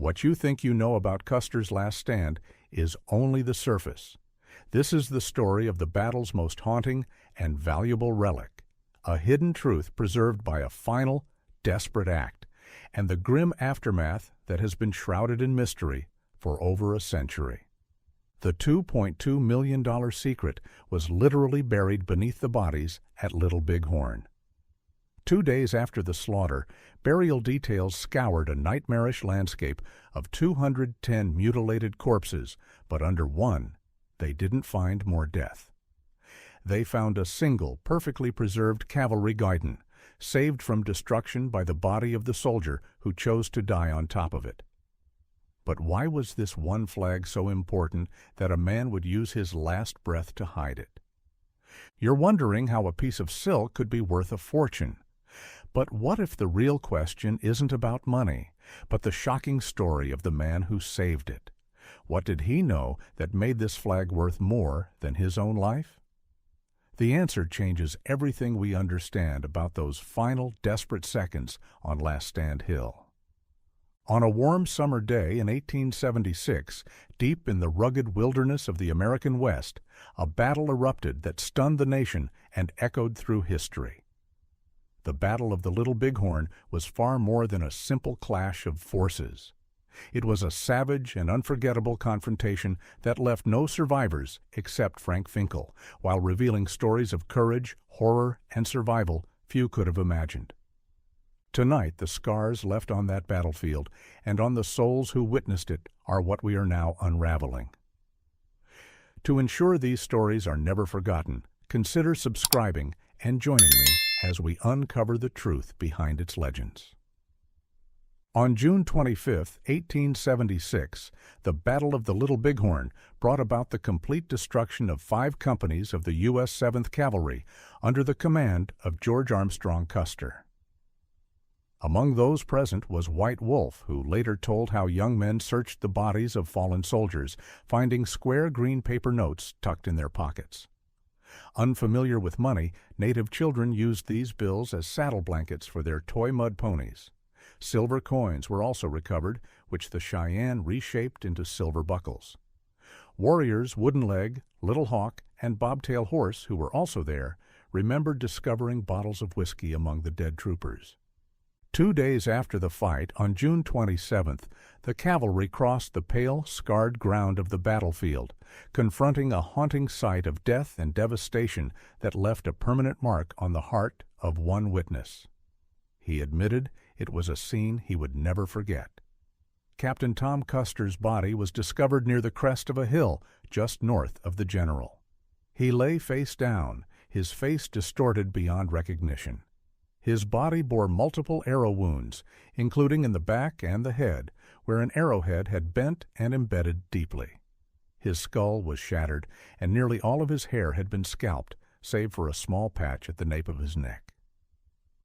What you think you know about Custer's last stand is only the surface. This is the story of the battle's most haunting and valuable relic, a hidden truth preserved by a final, desperate act, and the grim aftermath that has been shrouded in mystery for over a century. The $2.2 million secret was literally buried beneath the bodies at Little Bighorn. 2 days after the slaughter, burial details scoured a nightmarish landscape of 210 mutilated corpses, but under one, they didn't find more death. They found a single, perfectly preserved cavalry Guidon, saved from destruction by the body of the soldier who chose to die on top of it. But why was this one flag so important that a man would use his last breath to hide it? You're wondering how a piece of silk could be worth a fortune. But what if the real question isn't about money, but the shocking story of the man who saved it? What did he know that made this flag worth more than his own life? The answer changes everything we understand about those final desperate seconds on Last Stand Hill. On a warm summer day in 1876, deep in the rugged wilderness of the American West, a battle erupted that stunned the nation and echoed through history. The Battle of the Little Bighorn was far more than a simple clash of forces. It was a savage and unforgettable confrontation that left no survivors except Frank Finkel, while revealing stories of courage, horror, and survival few could have imagined. Tonight, the scars left on that battlefield and on the souls who witnessed it are what we are now unraveling. To ensure these stories are never forgotten, consider subscribing and joining me as we uncover the truth behind its legends. On June 25, 1876, the Battle of the Little Bighorn brought about the complete destruction of 5 companies of the U.S. 7th Cavalry under the command of George Armstrong Custer. Among those present was White Wolf, who later told how young men searched the bodies of fallen soldiers, finding square green paper notes tucked in their pockets. Unfamiliar with money, native children used these bills as saddle blankets for their toy mud ponies. Silver coins were also recovered, which the Cheyenne reshaped into silver buckles. Warriors Wooden Leg, Little Hawk, and Bobtail Horse, who were also there, remembered discovering bottles of whiskey among the dead troopers. 2 days after the fight, on June 27th, the cavalry crossed the pale, scarred ground of the battlefield, confronting a haunting sight of death and devastation that left a permanent mark on the heart of one witness. He admitted it was a scene he would never forget. Captain Tom Custer's body was discovered near the crest of a hill just north of the general. He lay face down, his face distorted beyond recognition. His body bore multiple arrow wounds, including in the back and the head, where an arrowhead had bent and embedded deeply. His skull was shattered, and nearly all of his hair had been scalped, save for a small patch at the nape of his neck.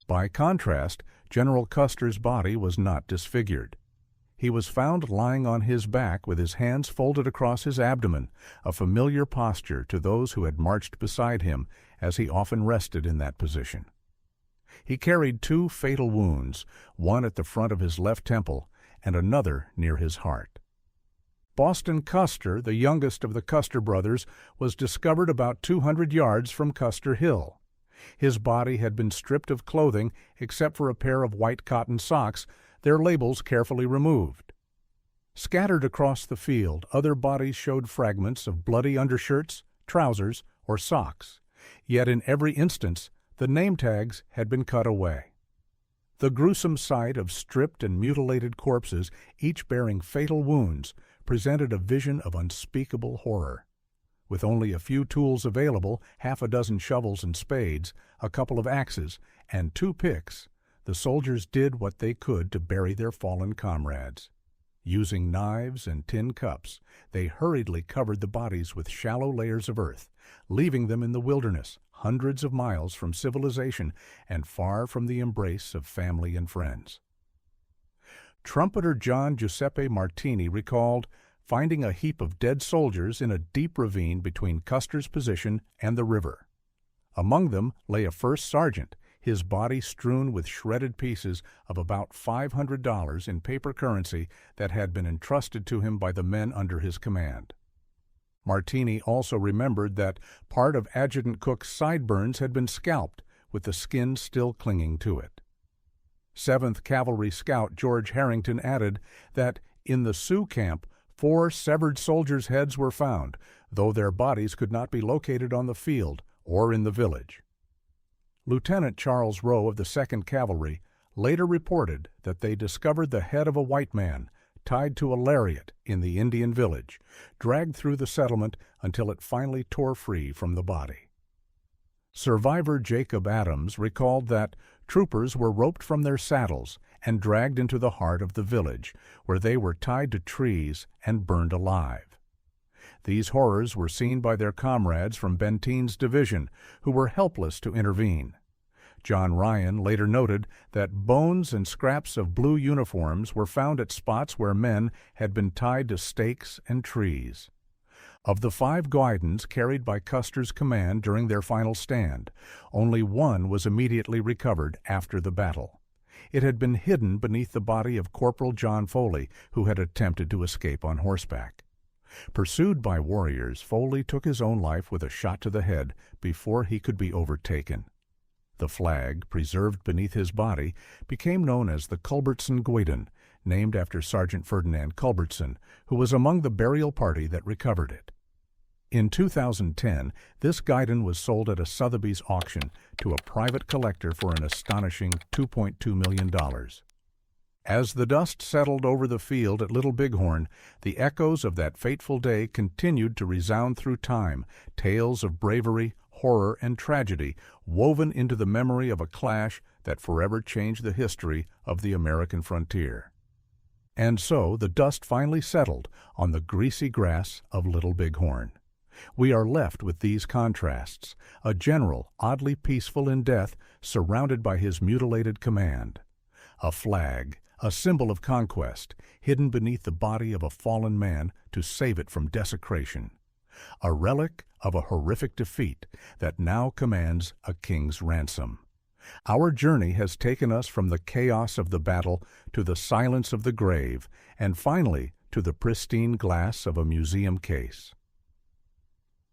By contrast, General Custer's body was not disfigured. He was found lying on his back with his hands folded across his abdomen, a familiar posture to those who had marched beside him, as he often rested in that position. He carried 2 fatal wounds, one at the front of his left temple and another near his heart. Boston Custer, the youngest of the Custer brothers, was discovered about 200 yards from Custer Hill. His body had been stripped of clothing except for a pair of white cotton socks, their labels carefully removed. Scattered across the field, other bodies showed fragments of bloody undershirts, trousers, or socks. Yet in every instance, the name tags had been cut away. The gruesome sight of stripped and mutilated corpses, each bearing fatal wounds, presented a vision of unspeakable horror. With only a few tools available, half a dozen shovels and spades, a couple of axes, and 2 picks, the soldiers did what they could to bury their fallen comrades. Using knives and tin cups, they hurriedly covered the bodies with shallow layers of earth, leaving them in the wilderness, hundreds of miles from civilization and far from the embrace of family and friends. Trumpeter John Giuseppe Martini recalled finding a heap of dead soldiers in a deep ravine between Custer's position and the river. Among them lay a first sergeant, his body strewn with shredded pieces of about $500 in paper currency that had been entrusted to him by the men under his command. Martini also remembered that part of Adjutant Cook's sideburns had been scalped, with the skin still clinging to it. 7th Cavalry Scout George Harrington added that in the Sioux camp 4 severed soldiers' heads were found, though their bodies could not be located on the field or in the village. Lieutenant Charles Rowe of the 2nd Cavalry later reported that they discovered the head of a white man tied to a lariat in the Indian village, dragged through the settlement until it finally tore free from the body. Survivor Jacob Adams recalled that troopers were roped from their saddles and dragged into the heart of the village, where they were tied to trees and burned alive. These horrors were seen by their comrades from Benteen's division, who were helpless to intervene. John Ryan later noted that bones and scraps of blue uniforms were found at spots where men had been tied to stakes and trees. Of the 5 Guidons carried by Custer's command during their final stand, only 1 was immediately recovered after the battle. It had been hidden beneath the body of Corporal John Foley, who had attempted to escape on horseback. Pursued by warriors, Foley took his own life with a shot to the head before he could be overtaken. The flag, preserved beneath his body, became known as the Culbertson Guidon, named after Sergeant Ferdinand Culbertson, who was among the burial party that recovered it. In 2010, this Guidon was sold at a Sotheby's auction to a private collector for an astonishing $2.2 million. As the dust settled over the field at Little Bighorn, the echoes of that fateful day continued to resound through time, tales of bravery, horror, and tragedy woven into the memory of a clash that forever changed the history of the American frontier. And so the dust finally settled on the greasy grass of Little Bighorn. We are left with these contrasts: a general, oddly peaceful in death, surrounded by his mutilated command; a flag, a symbol of conquest, hidden beneath the body of a fallen man to save it from desecration; a relic of a horrific defeat that now commands a king's ransom. Our journey has taken us from the chaos of the battle to the silence of the grave, and finally to the pristine glass of a museum case.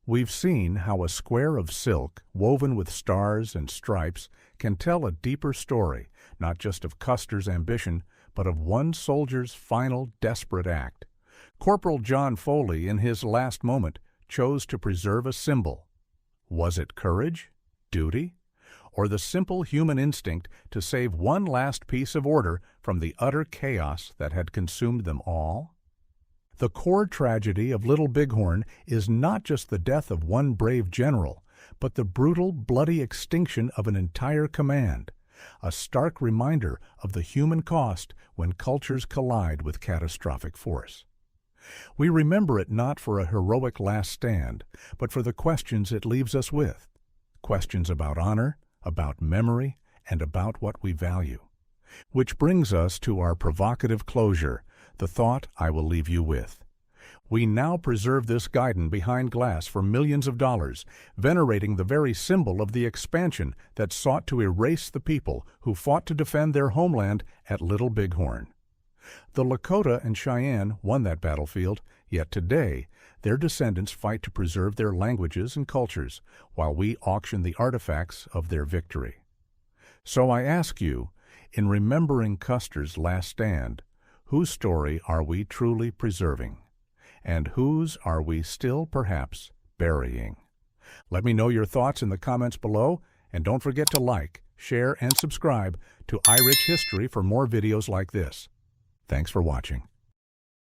We've seen how a square of silk woven with stars and stripes can tell a deeper story, not just of Custer's ambition, but of one soldier's final desperate act. Corporal John Foley, in his last moment, chose to preserve a symbol. Was it courage, duty, or the simple human instinct to save one last piece of order from the utter chaos that had consumed them all? The core tragedy of Little Bighorn is not just the death of one brave general, but the brutal, bloody extinction of an entire command, a stark reminder of the human cost when cultures collide with catastrophic force. We remember it not for a heroic last stand, but for the questions it leaves us with. Questions about honor, about memory, and about what we value. Which brings us to our provocative closure, the thought I will leave you with. We now preserve this Guidon behind glass for millions of dollars, venerating the very symbol of the expansion that sought to erase the people who fought to defend their homeland at Little Bighorn. The Lakota and Cheyenne won that battlefield, yet today their descendants fight to preserve their languages and cultures, while we auction the artifacts of their victory. So I ask you, in remembering Custer's last stand, whose story are we truly preserving? And whose are we still perhaps burying? Let me know your thoughts in the comments below, and don't forget to like, share, and subscribe to EyeRich History for more videos like this. Thanks for watching.